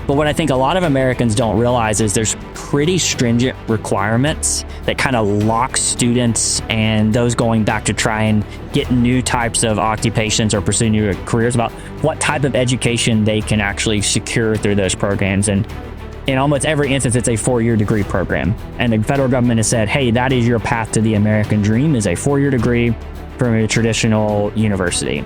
But what I think a lot of Americans don't realize is there's pretty stringent requirements that kind of lock students and those going back to try and get new types of occupations or pursue new careers about what type of education they can actually secure through those programs. And in almost every instance, it's a 4-year degree program. And the federal government has said, hey, that is your path to the American dream, is a 4-year degree from a traditional university.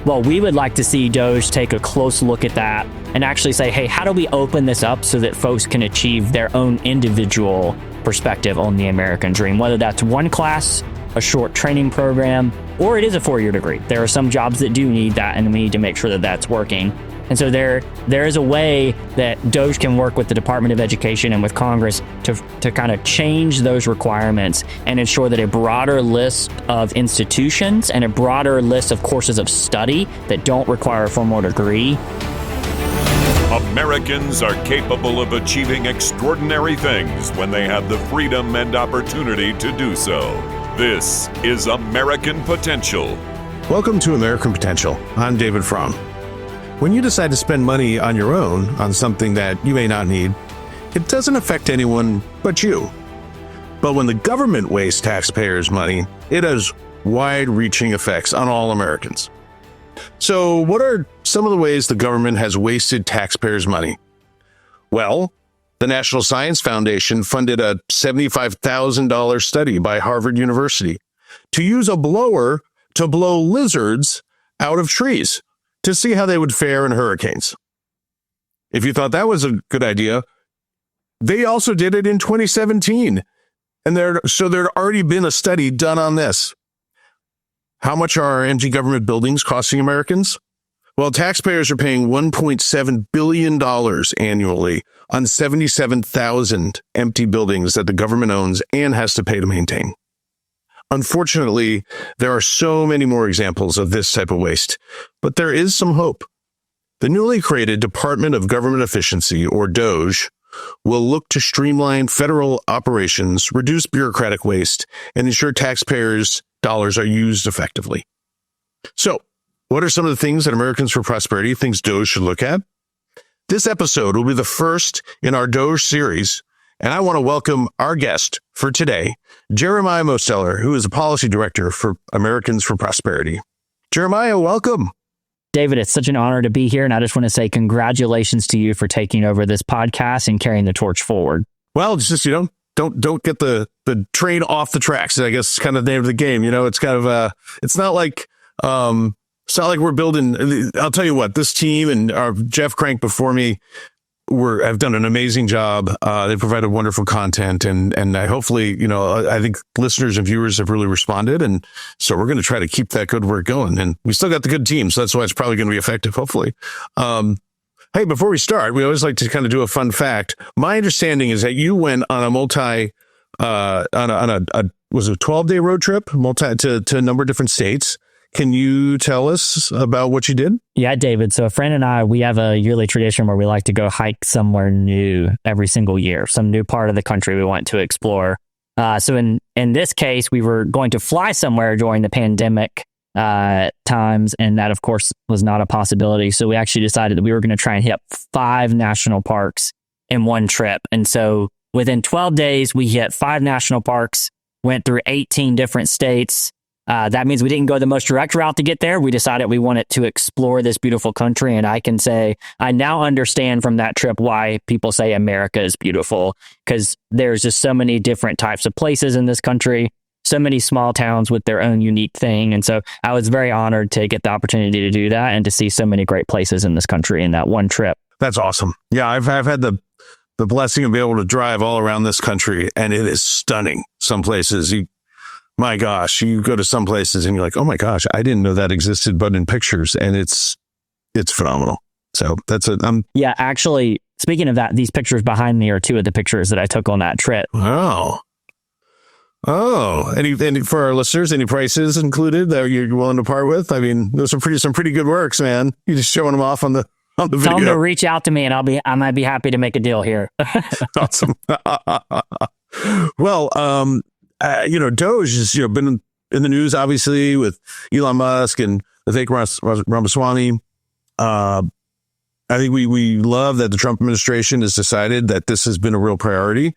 Well, we would like to see Doge take a close look at that and actually say, hey, how do we open this up so that folks can achieve their own individual perspective on the American dream, whether that's one class, a short training program, or it is a 4-year degree. There are some jobs that do need that, and we need to make sure that that's working. And so there is a way that Doge can work with the Department of Education and with Congress to kind of change those requirements and ensure that a broader list of institutions and a broader list of courses of study that don't require a formal degree. Americans are capable of achieving extraordinary things when they have the freedom and opportunity to do so. This is American Potential. Welcome to American Potential. I'm David Fromm. When you decide to spend money on your own on something that you may not need, it doesn't affect anyone but you. But when the government wastes taxpayers' money, it has wide-reaching effects on all Americans. So what are some of the ways the government has wasted taxpayers' money? Well, the National Science Foundation funded a $75,000 study by Harvard University to use a blower to blow lizards out of trees to see how they would fare in hurricanes. If you thought that was a good idea, they also did it in 2017. And there'd already been a study done on this. How much are our empty government buildings costing Americans? Well, taxpayers are paying $1.7 billion annually on 77,000 empty buildings that the government owns and has to pay to maintain. Unfortunately, there are so many more examples of this type of waste, but there is some hope. The newly created Department of Government Efficiency, or Doge, will look to streamline federal operations, reduce bureaucratic waste, and ensure taxpayers' dollars are used effectively. So, what are some of the things that Americans for Prosperity thinks Doge should look at? This episode will be the first in our Doge series, and I want to welcome our guest for today, Jeremiah Mosteller, who is a policy director for Americans for Prosperity. Jeremiah, welcome. David, it's such an honor to be here, and I just want to say congratulations to you for taking over this podcast and carrying the torch forward. Well, it's just, don't get the train off the tracks. I guess it's kind of the name of the game. It's kind of it's not like we're building. I'll tell you what, this team and our Jeff Crank before me have done an amazing job. They provided wonderful content, and hopefully, I think listeners and viewers have really responded, and so we're going to try to keep that good work going. And we still got the good team, so that's why it's probably going to be effective. Hopefully. Hey, before we start, we always like to kind of do a fun fact. My understanding is that you went on a was it a 12-day road trip to a number of different states. Can you tell us about what you did? Yeah, David. So a friend and I, we have a yearly tradition where we like to go hike somewhere new every single year, some new part of the country we want to explore. So in this case, we were going to fly somewhere during the pandemic times, and that, of course, was not a possibility. So we actually decided that we were going to try and hit 5 national parks in one trip. And so within 12 days, we hit 5 national parks, went through 18 different states. That means we didn't go the most direct route to get there. We decided we wanted to explore this beautiful country. And I can say I now understand from that trip why people say America is beautiful, because there's just so many different types of places in this country, so many small towns with their own unique thing. And so I was very honored to get the opportunity to do that and to see so many great places in this country in that one trip. That's awesome. Yeah, I've had the blessing of being able to drive all around this country, and it is stunning. Some places, my gosh, you go to some places and you're like, oh my gosh, I didn't know that existed, but in pictures, and it's phenomenal. So yeah, actually, speaking of that, these pictures behind me are 2 of the pictures that I took on that trip. Wow. Oh, any for our listeners, any prices included that you're willing to part with? I mean, those are some pretty good works, man. You're just showing them off on the video. Tell them to reach out to me, and I might be happy to make a deal here. Awesome. Well, Doge has been in the news, obviously, with Elon Musk and Vivek Ramaswamy. I think we love that the Trump administration has decided that this has been a real priority.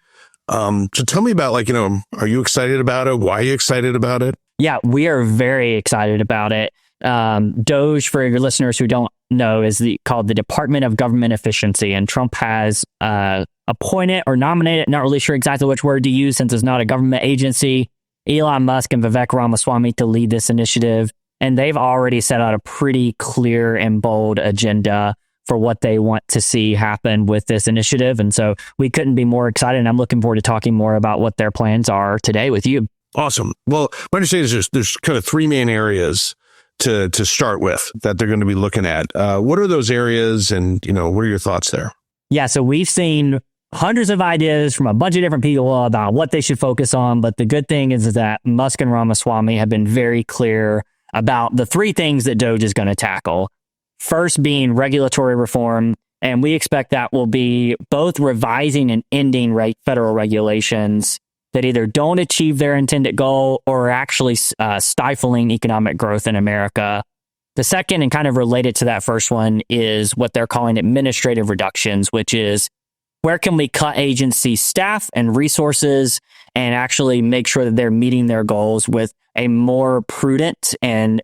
So tell me about, like, are you excited about it? Why are you excited about it? Yeah, we are very excited about it. Doge, for your listeners who don't know, is called the Department of Government Efficiency, and Trump has appointed or nominated, not really sure exactly which word to use since it's not a government agency, Elon Musk and Vivek Ramaswamy to lead this initiative. And they've already set out a pretty clear and bold agenda for what they want to see happen with this initiative. And so we couldn't be more excited. And I'm looking forward to talking more about what their plans are today with you. Awesome. Well, my understanding is there's kind of three main areas to start with that they're going to be looking at. What are those areas, and what are your thoughts there? Yeah, so we've seen hundreds of ideas from a bunch of different people about what they should focus on. But the good thing is that Musk and Ramaswamy have been very clear about the three things that Doge is going to tackle. First being regulatory reform, and we expect that will be both revising and ending federal regulations that either don't achieve their intended goal or are actually stifling economic growth in America. The second, and kind of related to that first one, is what they're calling administrative reductions, which is where can we cut agency staff and resources and actually make sure that they're meeting their goals with a more prudent and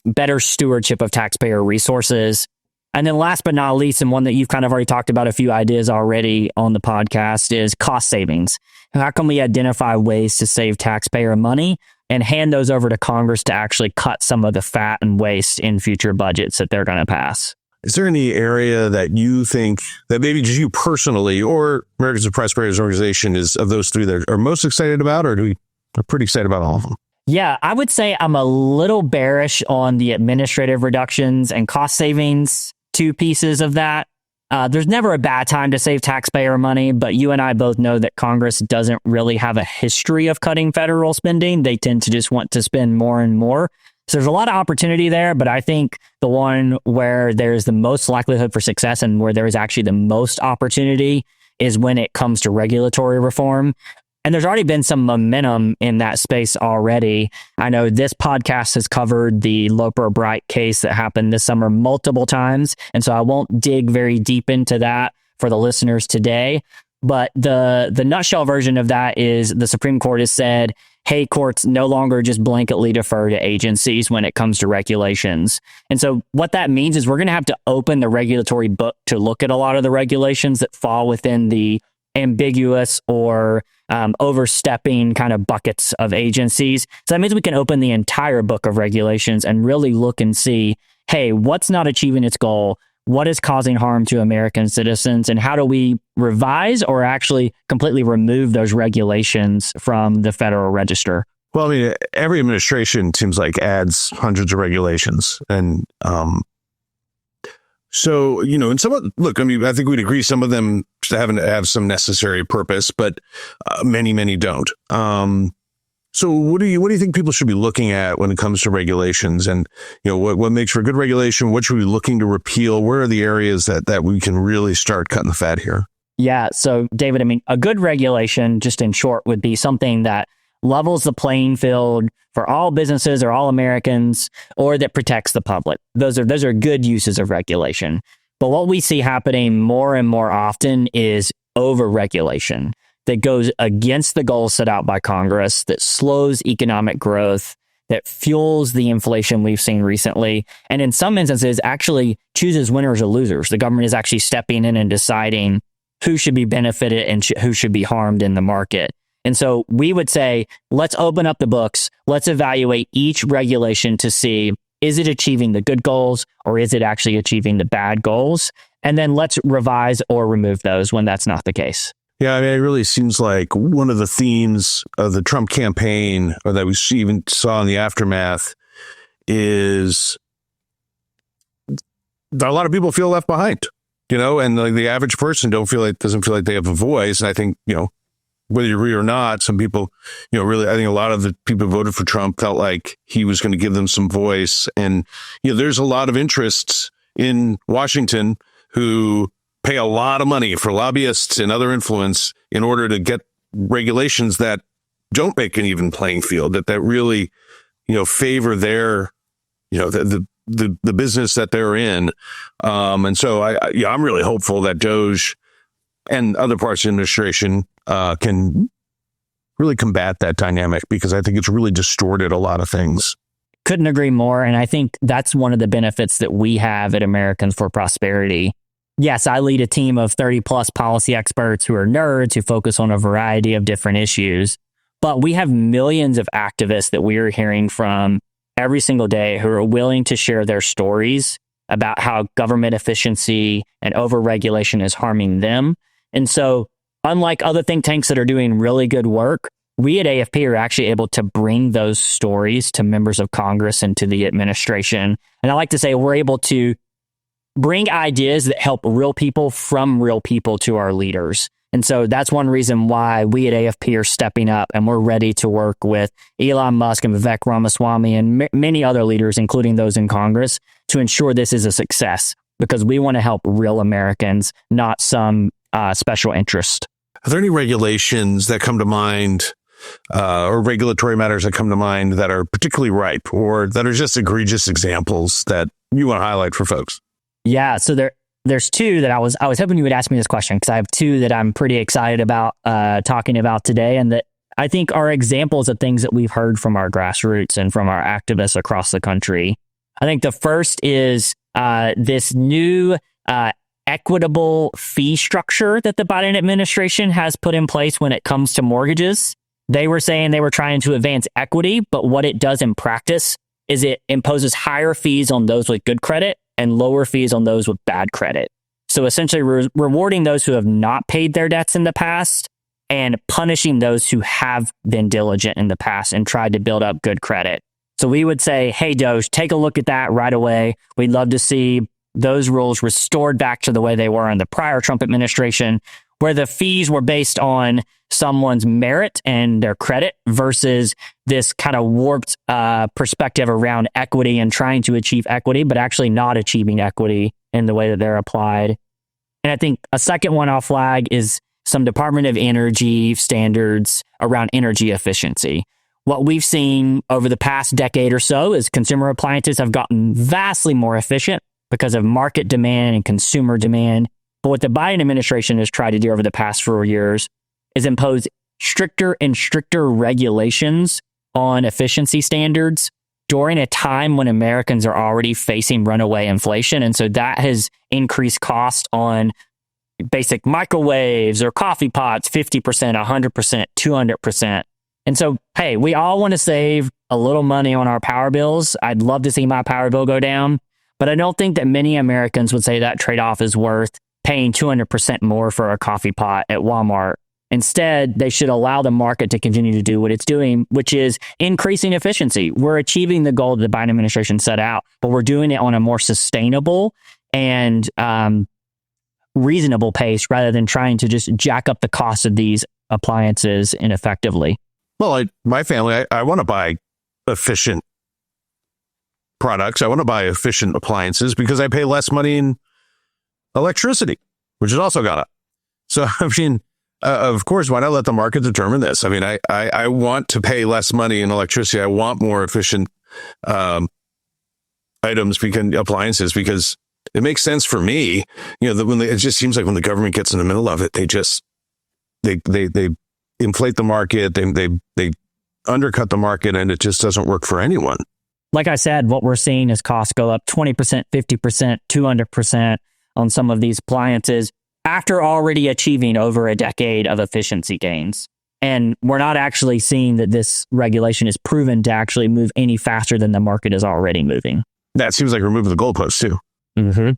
better stewardship of taxpayer resources. And then last but not least, and one that you've kind of already talked about a few ideas already on the podcast, is cost savings. How can we identify ways to save taxpayer money and hand those over to Congress to actually cut some of the fat and waste in future budgets that they're going to pass? Is there any area that you think that maybe just you personally or Americans with Prosperity Organization is of those three that are most excited about, or are pretty excited about all of them? Yeah, I would say I'm a little bearish on the administrative reductions and cost savings, two pieces of that. There's never a bad time to save taxpayer money, but you and I both know that Congress doesn't really have a history of cutting federal spending. They tend to just want to spend more and more. So there's a lot of opportunity there, but I think the one where there's the most likelihood for success and where there is actually the most opportunity is when it comes to regulatory reform. And there's already been some momentum in that space already. I know this podcast has covered the Loper-Bright case that happened this summer multiple times. And so I won't dig very deep into that for the listeners today. But the nutshell version of that is the Supreme Court has said, hey, courts no longer just blanketly defer to agencies when it comes to regulations. And so what that means is we're going to have to open the regulatory book to look at a lot of the regulations that fall within the ambiguous or overstepping kind of buckets of agencies. So that means we can open the entire book of regulations and really look and see, hey, what's not achieving its goal? What is causing harm to American citizens? And how do we revise or actually completely remove those regulations from the Federal Register? Well, I mean, every administration seems like adds hundreds of regulations. And so, and look, I mean, I think we'd agree some of them have some necessary purpose, but many, many don't. So what do you think people should be looking at when it comes to regulations, and what makes for good regulation? What should we be looking to repeal? Where are the areas that we can really start cutting the fat here? Yeah. So David, I mean, a good regulation, just in short, would be something that levels the playing field for all businesses or all Americans, or that protects the public. Those are good uses of regulation. But what we see happening more and more often is overregulation that goes against the goals set out by Congress, that slows economic growth, that fuels the inflation we've seen recently, and in some instances actually chooses winners or losers. The government is actually stepping in and deciding who should be benefited and who should be harmed in the market. And so we would say, let's open up the books. Let's evaluate each regulation to see, is it achieving the good goals or is it actually achieving the bad goals? And then let's revise or remove those when that's not the case. Yeah, I mean, it really seems like one of the themes of the Trump campaign, or that we even saw in the aftermath, is that a lot of people feel left behind, and like the average person doesn't feel like they have a voice. And I think, whether you agree or not, some people, really, I think a lot of the people who voted for Trump felt like he was going to give them some voice. And, there's a lot of interests in Washington who pay a lot of money for lobbyists and other influence in order to get regulations that don't make an even playing field, that really, favor their, the the business that they're in. And so I'm really hopeful that Doge and other parts of the administration can really combat that dynamic, because I think it's really distorted a lot of things. Couldn't agree more. And I think that's one of the benefits that we have at Americans for Prosperity. Yes, I lead a team of 30 plus policy experts who are nerds who focus on a variety of different issues. But we have millions of activists that we are hearing from every single day who are willing to share their stories about how government efficiency and overregulation is harming them. And so, unlike other think tanks that are doing really good work, we at AFP are actually able to bring those stories to members of Congress and to the administration. And I like to say we're able to bring ideas that help real people from real people to our leaders. And so that's one reason why we at AFP are stepping up, and we're ready to work with Elon Musk and Vivek Ramaswamy and many other leaders, including those in Congress, to ensure this is a success, because we want to help real Americans, not some special interest. Are there any regulations that come to mind or regulatory matters that come to mind that are particularly ripe or that are just egregious examples that you want to highlight for folks? Yeah, so there's two that I was hoping you would ask me this question, because I have two that I'm pretty excited about talking about today, and that I think are examples of things that we've heard from our grassroots and from our activists across the country. I think the first is this new equitable fee structure that the Biden administration has put in place when it comes to mortgages. They were saying they were trying to advance equity, but what it does in practice is it imposes higher fees on those with good credit and lower fees on those with bad credit. So essentially rewarding those who have not paid their debts in the past and punishing those who have been diligent in the past and tried to build up good credit. So we would say, hey, Doge, take a look at that right away. We'd love to see those rules restored back to the way they were in the prior Trump administration, where the fees were based on someone's merit and their credit versus this kind of warped perspective around equity and trying to achieve equity, but actually not achieving equity in the way that they're applied. And I think a second one I'll flag is some Department of Energy standards around energy efficiency. What we've seen over the past decade or so is consumer appliances have gotten vastly more efficient because of market demand and consumer demand. But what the Biden administration has tried to do over the past 4 years is impose stricter and stricter regulations on efficiency standards during a time when Americans are already facing runaway inflation. And so that has increased cost on basic microwaves or coffee pots, 50%, 100%, 200%. And so, hey, we all want to save a little money on our power bills. I'd love to see my power bill go down, but I don't think that many Americans would say that trade-off is worth paying 200% more for a coffee pot at Walmart. Instead, they should allow the market to continue to do what it's doing, which is increasing efficiency. We're achieving the goal that the Biden administration set out, but we're doing it on a more sustainable and reasonable pace rather than trying to just jack up the cost of these appliances ineffectively. Well, my family, I want to buy efficient products. I want to buy efficient appliances because I pay less money in electricity, which has also gone up. So, I mean, of course, why not let the market determine this? I mean, I want to pay less money in electricity. I want more efficient appliances, because it makes sense for me. You know, it just seems like when the government gets in the middle of it, they inflate the market, they undercut the market, and it just doesn't work for anyone. Like I said, what we're seeing is costs go up 20%, 50%, 200% on some of these appliances after already achieving over a decade of efficiency gains. And we're not actually seeing that this regulation is proven to actually move any faster than the market is already moving. That seems like removing the goalposts too. Mm-hmm.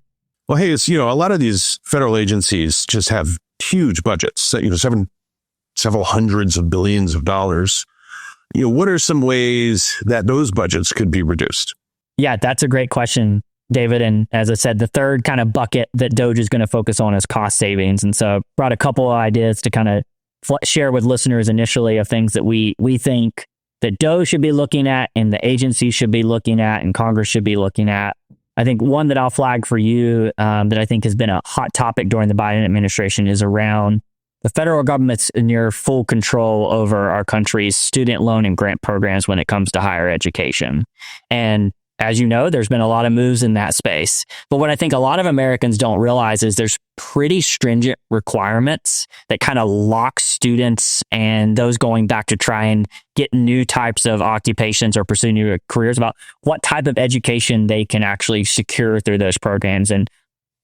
Well, hey, it's, a lot of these federal agencies just have huge budgets, several hundreds of billions of dollars. What are some ways that those budgets could be reduced? Yeah, that's a great question, David. And as I said, the third kind of bucket that Doge is going to focus on is cost savings. And so I brought a couple of ideas to kind of share with listeners initially of things that we think that Doge should be looking at and the agency should be looking at and Congress should be looking at. I think one that I'll flag for you that I think has been a hot topic during the Biden administration is around the federal government's near full control over our country's student loan and grant programs when it comes to higher education. And as you know, there's been a lot of moves in that space. But what I think a lot of Americans don't realize is there's pretty stringent requirements that kind of lock students and those going back to try and get new types of occupations or pursue new careers about what type of education they can actually secure through those programs. And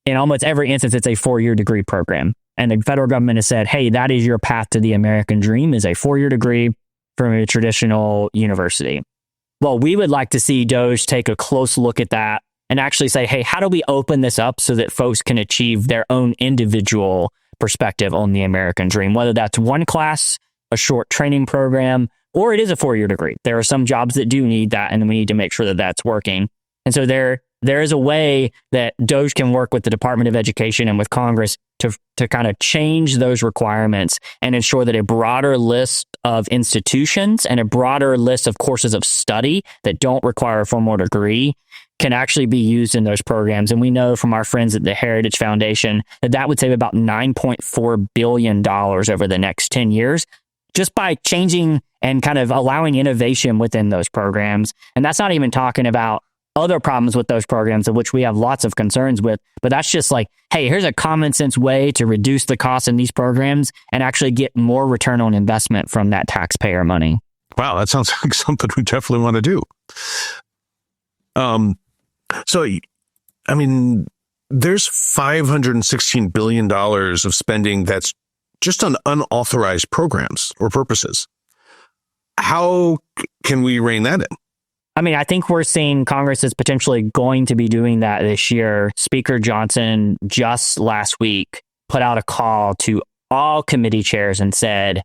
in almost every instance, it's a 4-year degree program. And the federal government has said, hey, that is your path to the American dream, is a 4-year degree from a traditional university. Well, we would like to see Doge take a close look at that and actually say, hey, how do we open this up so that folks can achieve their own individual perspective on the American dream, whether that's one class, a short training program, or it is a 4-year degree. There are some jobs that do need that, and we need to make sure that that's working. And so there is a way that Doge can work with the Department of Education and with Congress to kind of change those requirements and ensure that a broader list of institutions and a broader list of courses of study that don't require a formal degree can actually be used in those programs. And we know from our friends at the Heritage Foundation that that would save about $9.4 billion over the next 10 years just by changing and kind of allowing innovation within those programs. And that's not even talking about other problems with those programs, of which we have lots of concerns with, but that's just like, hey, here's a common sense way to reduce the cost in these programs and actually get more return on investment from that taxpayer money. Wow, that sounds like something we definitely want to do. So, I mean, there's $516 billion of spending that's just on unauthorized programs or purposes. How can we rein that in? I mean, I think we're seeing Congress is potentially going to be doing that this year. Speaker Johnson just last week put out a call to all committee chairs and said,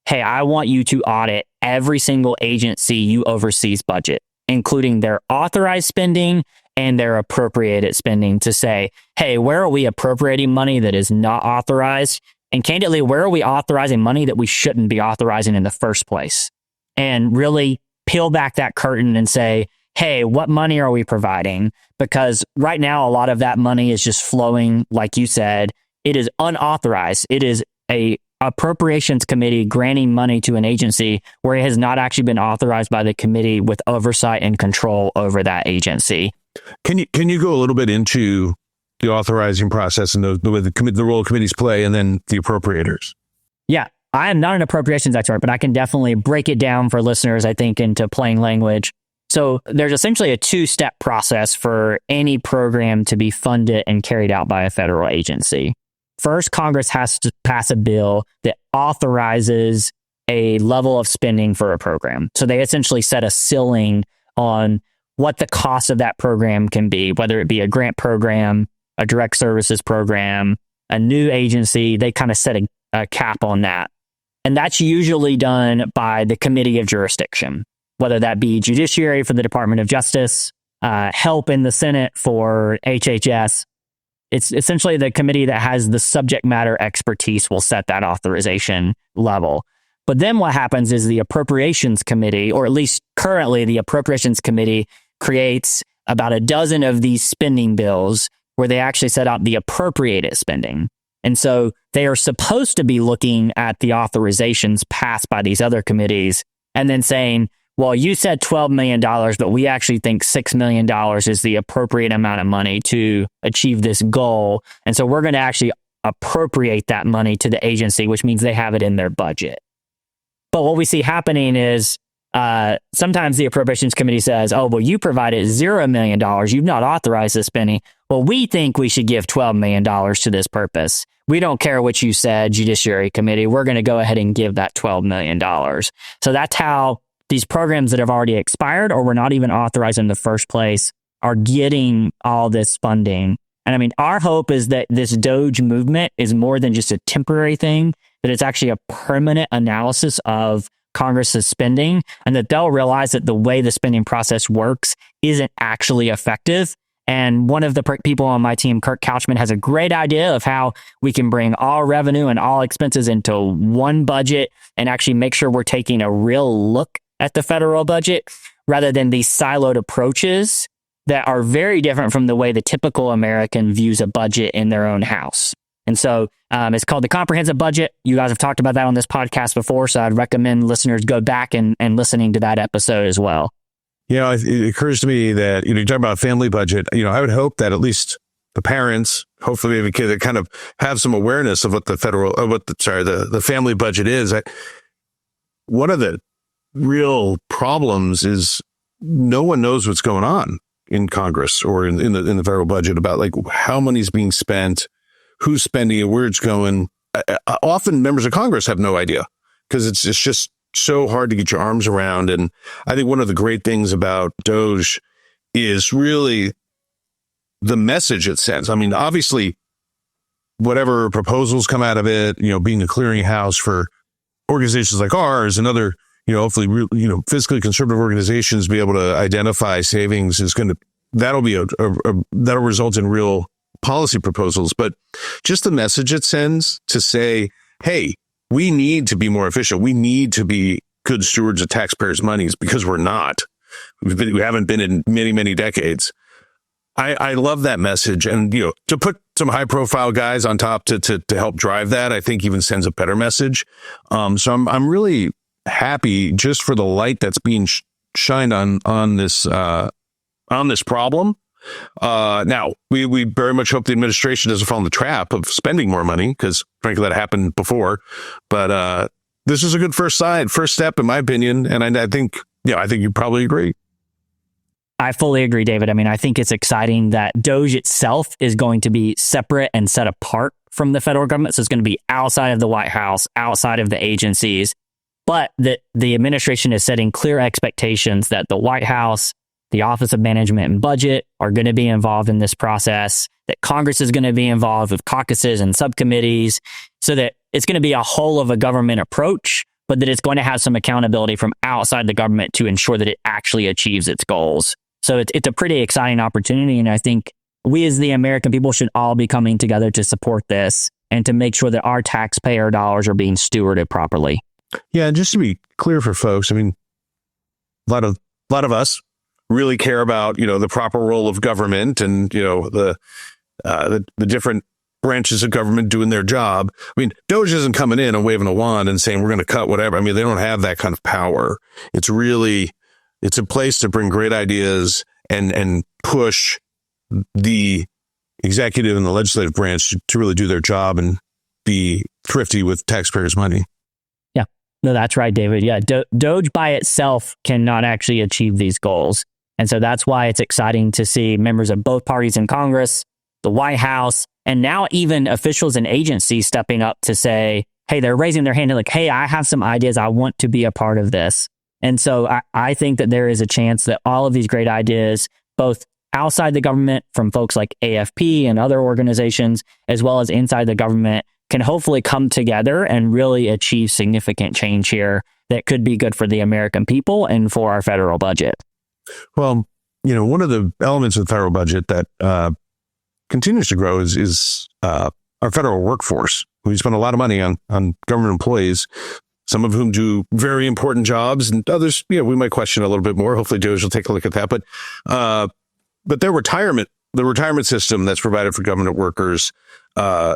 hey, I want you to audit every single agency you oversee's budget, including their authorized spending and their appropriated spending, to say, hey, where are we appropriating money that is not authorized? And candidly, where are we authorizing money that we shouldn't be authorizing in the first place? And really peel back that curtain and say, hey, what money are we providing? Because right now, a lot of that money is just flowing, like you said, it is unauthorized. It is a appropriations committee granting money to an agency where it has not actually been authorized by the committee with oversight and control over that agency. Can you go a little bit into the authorizing process and the role committees play, and then the appropriators? Yeah. I am not an appropriations expert, but I can definitely break it down for listeners, I think, into plain language. So there's essentially a 2-step process for any program to be funded and carried out by a federal agency. First, Congress has to pass a bill that authorizes a level of spending for a program. So they essentially set a ceiling on what the cost of that program can be, whether it be a grant program, a direct services program, a new agency. They kind of set a cap on that. And that's usually done by the Committee of Jurisdiction, whether that be Judiciary for the Department of Justice, help in the Senate for HHS. It's essentially the committee that has the subject matter expertise will set that authorization level. But then what happens is the Appropriations Committee, or at least currently the Appropriations Committee, creates about a dozen of these spending bills where they actually set out the appropriated spending. And so they are supposed to be looking at the authorizations passed by these other committees and then saying, well, you said $12 million, but we actually think $6 million is the appropriate amount of money to achieve this goal. And so we're going to actually appropriate that money to the agency, which means they have it in their budget. But what we see happening is sometimes the Appropriations Committee says, oh, well, you provided $0 million. You've not authorized this spending. Well, we think we should give $12 million to this purpose. We don't care what you said, Judiciary Committee. We're going to go ahead and give that $12 million. So that's how these programs that have already expired or were not even authorized in the first place are getting all this funding. And I mean, our hope is that this Doge movement is more than just a temporary thing, that it's actually a permanent analysis of Congress's spending, and that they'll realize that the way the spending process works isn't actually effective. And one of the people on my team, Kirk Couchman, has a great idea of how we can bring all revenue and all expenses into one budget and actually make sure we're taking a real look at the federal budget rather than these siloed approaches that are very different from the way the typical American views a budget in their own house. And so it's called the comprehensive budget. You guys have talked about that on this podcast before, so I'd recommend listeners go back and listening to that episode as well. It occurs to me that, you talk about family budget. I would hope that at least the parents, hopefully they have a kid that kind of have some awareness of what the the family budget is. One of the real problems is no one knows what's going on in Congress or in the federal budget about like how money's being spent, who's spending it, where it's going. Often members of Congress have no idea because it's just so hard to get your arms around. And I think one of the great things about Doge is really the message it sends. I mean, obviously, whatever proposals come out of it, being a clearinghouse for organizations like ours and other, hopefully, fiscally conservative organizations be able to identify savings that'll result in real policy proposals. But just the message it sends to say, hey, we need to be more efficient. We need to be good stewards of taxpayers' monies because we're not. We haven't been in many, many decades. I love that message. And, to put some high profile guys on top to help drive that, I think even sends a better message. So I'm really happy just for the light that's being shined on this problem. Now we very much hope the administration doesn't fall in the trap of spending more money because frankly that happened before, but this is a good first step in my opinion. And I think you probably agree. I fully agree, David. I mean, I think it's exciting that Doge itself is going to be separate and set apart from the federal government. So it's going to be outside of the White House, outside of the agencies, but the administration is setting clear expectations that the White House, the Office of Management and Budget are going to be involved in this process, that Congress is going to be involved with caucuses and subcommittees, so that it's going to be a whole of a government approach, but that it's going to have some accountability from outside the government to ensure that it actually achieves its goals. So it's a pretty exciting opportunity. And I think we as the American people should all be coming together to support this and to make sure that our taxpayer dollars are being stewarded properly. Yeah. And just to be clear for folks, I mean, a lot of us really care about, the proper role of government and, the different branches of government doing their job. I mean, Doge isn't coming in and waving a wand and saying, we're going to cut whatever. I mean, they don't have that kind of power. It's a place to bring great ideas and push the executive and the legislative branch to really do their job and be thrifty with taxpayers' money. Yeah, no, that's right, David. Yeah, Doge by itself cannot actually achieve these goals. And so that's why it's exciting to see members of both parties in Congress, the White House, and now even officials and agencies stepping up to say, hey, they're raising their hand and like, hey, I have some ideas. I want to be a part of this. And so I think that there is a chance that all of these great ideas, both outside the government from folks like AFP and other organizations, as well as inside the government, can hopefully come together and really achieve significant change here that could be good for the American people and for our federal budget. Well, one of the elements of the federal budget that continues to grow is our federal workforce. We spend a lot of money on government employees, some of whom do very important jobs, and others, we might question a little bit more. Hopefully, Doge will take a look at that. But their the retirement system that's provided for government workers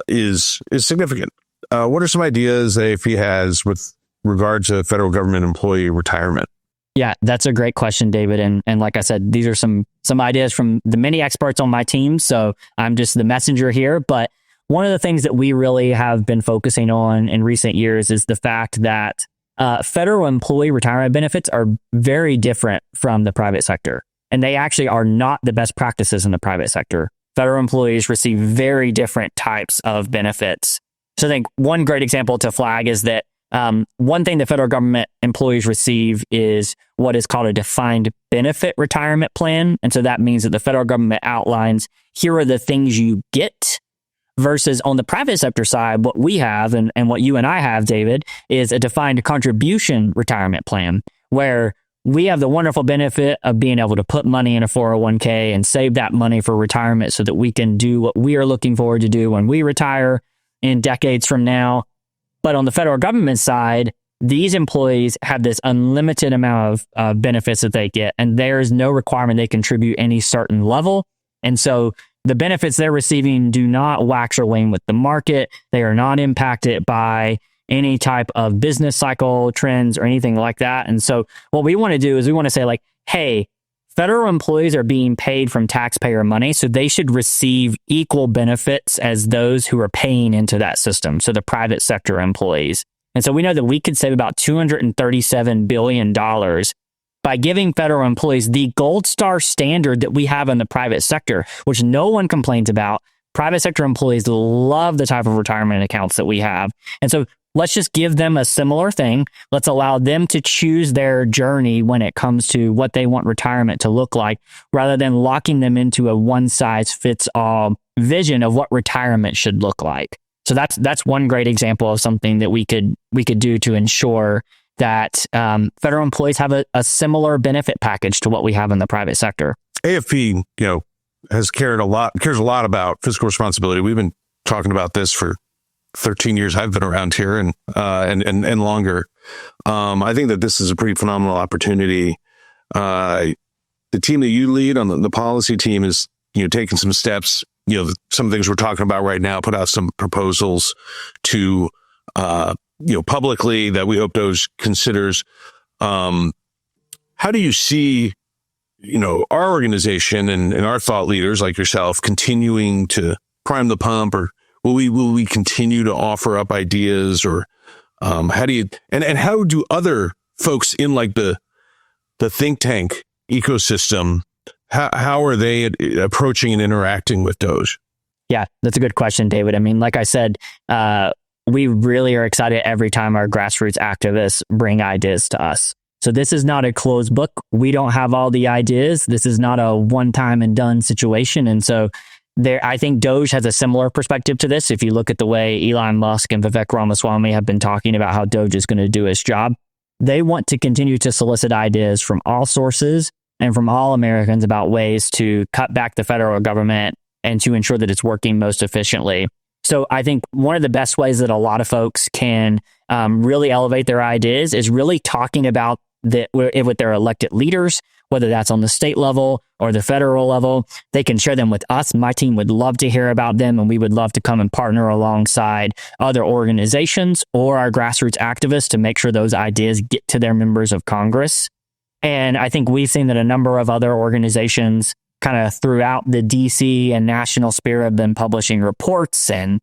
is significant. What are some ideas that AFP has with regard to federal government employee retirement? Yeah, that's a great question, David. And like I said, these are some ideas from the many experts on my team. So I'm just the messenger here. But one of the things that we really have been focusing on in recent years is the fact that federal employee retirement benefits are very different from the private sector. And they actually are not the best practices in the private sector. Federal employees receive very different types of benefits. So I think one great example to flag is that one thing the federal government employees receive is what is called a defined benefit retirement plan. And so that means that the federal government outlines, here are the things you get, versus on the private sector side, what we have and what you and I have, David, is a defined contribution retirement plan where we have the wonderful benefit of being able to put money in a 401k and save that money for retirement so that we can do what we are looking forward to do when we retire in decades from now. But on the federal government side, these employees have this unlimited amount of benefits that they get, and there is no requirement they contribute any certain level. And so the benefits they're receiving do not wax or wane with the market. They are not impacted by any type of business cycle trends or anything like that. And so what we want to do is we want to say like, hey, federal employees are being paid from taxpayer money, so they should receive equal benefits as those who are paying into that system, so the private sector employees. And so we know that we could save about $237 billion by giving federal employees the gold star standard that we have in the private sector, which no one complains about. Private sector employees love the type of retirement accounts that we have. And so let's just give them a similar thing. Let's allow them to choose their journey when it comes to what they want retirement to look like, rather than locking them into a one-size-fits-all vision of what retirement should look like. So that's one great example of something that we could do to ensure that federal employees have a similar benefit package to what we have in the private sector. AFP, cares a lot about fiscal responsibility. We've been talking about this for 13 years I've been around here and longer. I think that this is a pretty phenomenal opportunity. The team that you lead on the policy team is, taking some steps, some things we're talking about right now, put out some proposals to, publicly that we hope Doge considers. How do you see, our organization and our thought leaders like yourself continuing to prime the pump, or will we continue to offer up ideas, or how do you and how do other folks in like the think tank ecosystem, how are they approaching and interacting with Doge? Yeah, that's a good question, David. I mean, like I said, we really are excited every time our grassroots activists bring ideas to us. So this is not a closed book. We don't have all the ideas. This is not a one-time and done situation. And so I think Doge has a similar perspective to this. If you look at the way Elon Musk and Vivek Ramaswamy have been talking about how Doge is going to do its job, they want to continue to solicit ideas from all sources and from all Americans about ways to cut back the federal government and to ensure that it's working most efficiently. So I think one of the best ways that a lot of folks can really elevate their ideas is really talking about with their elected leaders, whether that's on the state level or the federal level. They can share them with us. My team would love to hear about them, and we would love to come and partner alongside other organizations or our grassroots activists to make sure those ideas get to their members of Congress. And I think we've seen that a number of other organizations kind of throughout the DC and national sphere have been publishing reports and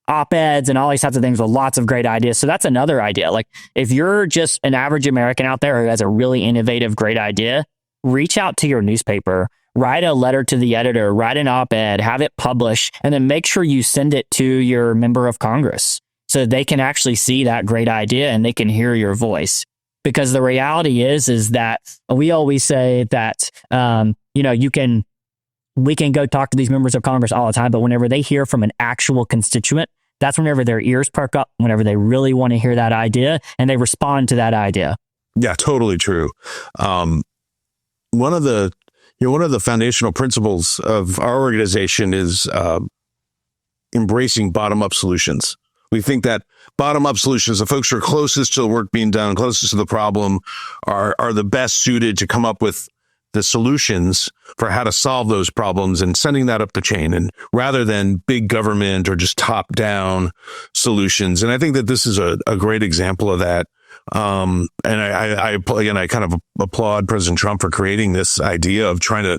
op-eds and all these types of things with lots of great ideas. So that's another idea. Like if you're just an average American out there who has a really innovative, great idea, reach out to your newspaper, write a letter to the editor, write an op-ed, have it published, and then make sure you send it to your member of Congress so they can actually see that great idea and they can hear your voice. Because the reality is that we always say that, we can go talk to these members of Congress all the time, but whenever they hear from an actual constituent, that's whenever their ears perk up, whenever they really want to hear that idea and they respond to that idea. Yeah, totally true. One of the foundational principles of our organization is embracing bottom-up solutions. We think that bottom-up solutions, the folks who are closest to the work being done, closest to the problem, are the best suited to come up with the solutions for how to solve those problems and sending that up the chain, and rather than big government or just top-down solutions. And I think that this is a great example of that. And I kind of applaud President Trump for creating this idea of trying to,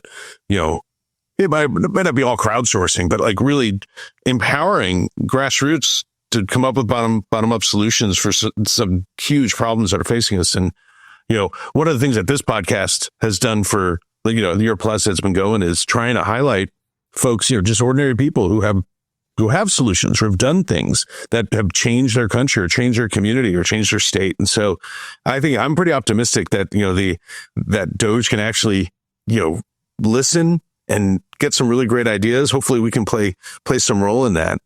it might not be all crowdsourcing, but like really empowering grassroots to come up with bottom-up solutions for some huge problems that are facing us. And, one of the things that this podcast has done for, the year plus that's been going is trying to highlight folks, just ordinary people who have solutions or have done things that have changed their country or changed their community or changed their state. And so I think I'm pretty optimistic that, that Doge can actually, listen and get some really great ideas. Hopefully we can play some role in that.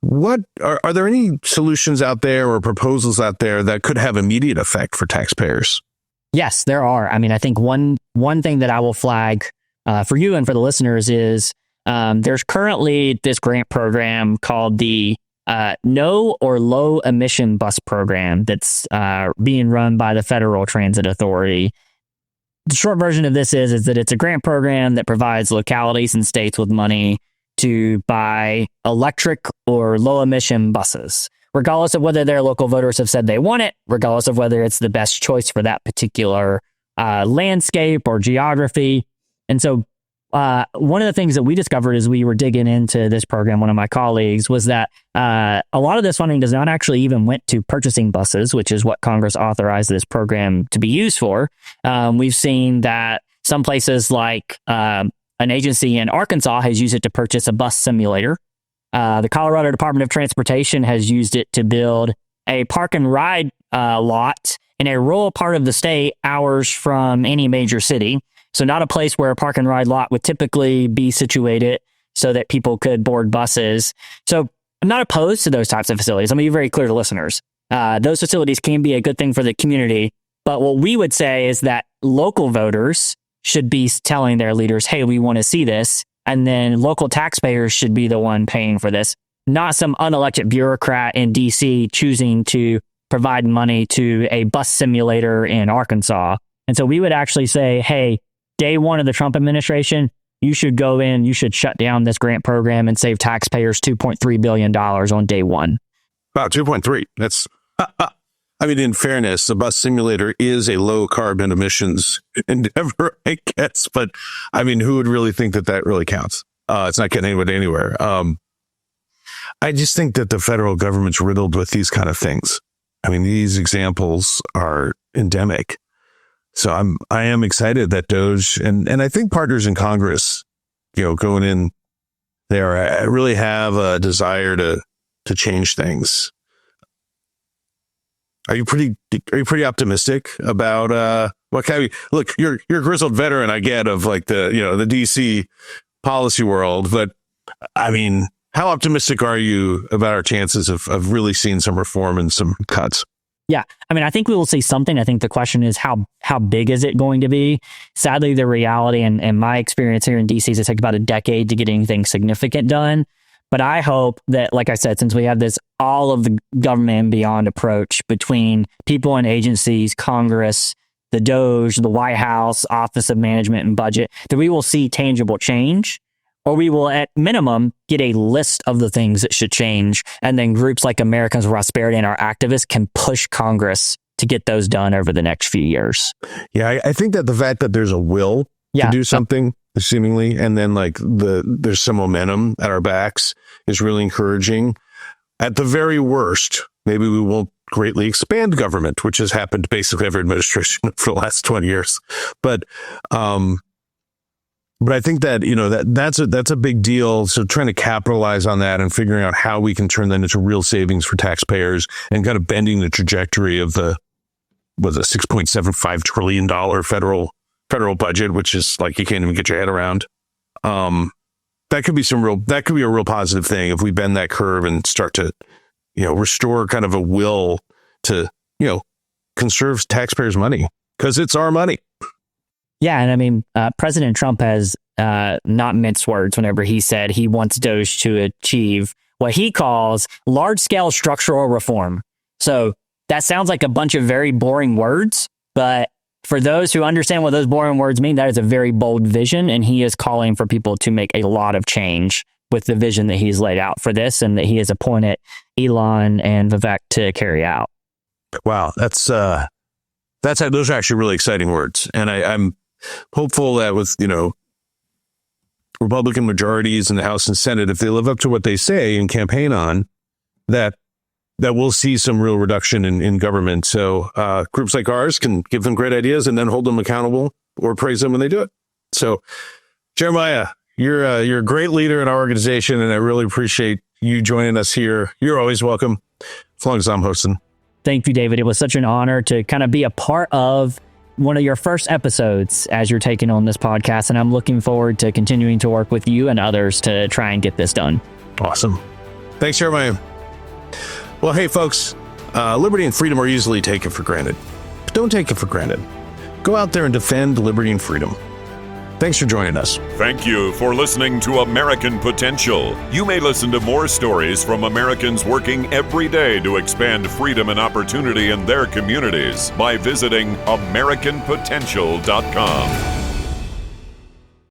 What are there any solutions out there or proposals out there that could have immediate effect for taxpayers? Yes, there are. I mean, I think one thing that I will flag for you and for the listeners is there's currently this grant program called the No or Low Emission Bus Program that's being run by the Federal Transit Authority. The short version of this is that it's a grant program that provides localities and states with money to buy electric or low emission buses, regardless of whether their local voters have said they want it, regardless of whether it's the best choice for that particular landscape or geography. And so one of the things that we discovered as we were digging into this program, one of my colleagues, was that a lot of this funding does not actually even went to purchasing buses, which is what Congress authorized this program to be used for. We've seen that some places like an agency in Arkansas has used it to purchase a bus simulator. The Colorado Department of Transportation has used it to build a park and ride lot in a rural part of the state, hours from any major city. So not a place where a park and ride lot would typically be situated so that people could board buses. So I'm not opposed to those types of facilities. I'm going to be very clear to listeners. Those facilities can be a good thing for the community. But what we would say is that local voters should be telling their leaders, hey, we want to see this. And then local taxpayers should be the one paying for this, not some unelected bureaucrat in DC choosing to provide money to a bus simulator in Arkansas. And so we would actually say, hey, day one of the Trump administration, you should go in, you should shut down this grant program and save taxpayers $2.3 billion on day one. Wow, 2.3. That's, I mean, in fairness, a bus simulator is a low carbon emissions endeavor, I guess. But I mean, who would really think that that really counts? It's not getting anyone anywhere. I just think that the federal government's riddled with these kind of things. I mean, these examples are endemic. So I am excited that Doge and I think partners in Congress, going in there, really have a desire to change things. Are you pretty optimistic about what kind of, look, you're a grizzled veteran, I get, of like the DC policy world, but I mean, how optimistic are you about our chances of really seeing some reform and some cuts? Yeah, I mean, I think we will see something. I think the question is how big is it going to be? Sadly, the reality and my experience here in DC is it takes about a decade to get anything significant done. But I hope that, like I said, since we have this all of the government and beyond approach between people and agencies, Congress, the Doge, the White House, Office of Management and Budget, that we will see tangible change. Or we will, at minimum, get a list of the things that should change. And then groups like Americans for Prosperity and our activists can push Congress to get those done over the next few years. Yeah, I think that the fact that there's a will to do something, seemingly, and then like there's some momentum at our backs is really encouraging. At the very worst, maybe we won't greatly expand government, which has happened basically every administration for the last 20 years. But I think that, that's a big deal. So trying to capitalize on that and figuring out how we can turn that into real savings for taxpayers and kind of bending the trajectory of the $6.75 trillion federal budget, which is like you can't even get your head around. That could be a real positive thing if we bend that curve and start to, restore kind of a will to, conserve taxpayers' money because it's our money. Yeah, and I mean, President Trump has not minced words whenever he said he wants Doge to achieve what he calls large-scale structural reform. So that sounds like a bunch of very boring words, but for those who understand what those boring words mean, that is a very bold vision, and he is calling for people to make a lot of change with the vision that he's laid out for this and that he has appointed Elon and Vivek to carry out. Wow, those are actually really exciting words, and I'm hopeful that with, Republican majorities in the House and Senate, if they live up to what they say and campaign on, that we'll see some real reduction in government. So groups like ours can give them great ideas and then hold them accountable or praise them when they do it. So, Jeremiah, you're a great leader in our organization, and I really appreciate you joining us here. You're always welcome, as long as I'm hosting. Thank you, David. It was such an honor to kind of be a part of one of your first episodes as you're taking on this podcast, and I'm looking forward to continuing to work with you and others to try and get this done. Awesome. Thanks, Jeremiah. Well, hey, folks, liberty and freedom are easily taken for granted. But don't take it for granted. Go out there and defend liberty and freedom. Thanks for joining us. Thank you for listening to American Potential. You may listen to more stories from Americans working every day to expand freedom and opportunity in their communities by visiting AmericanPotential.com.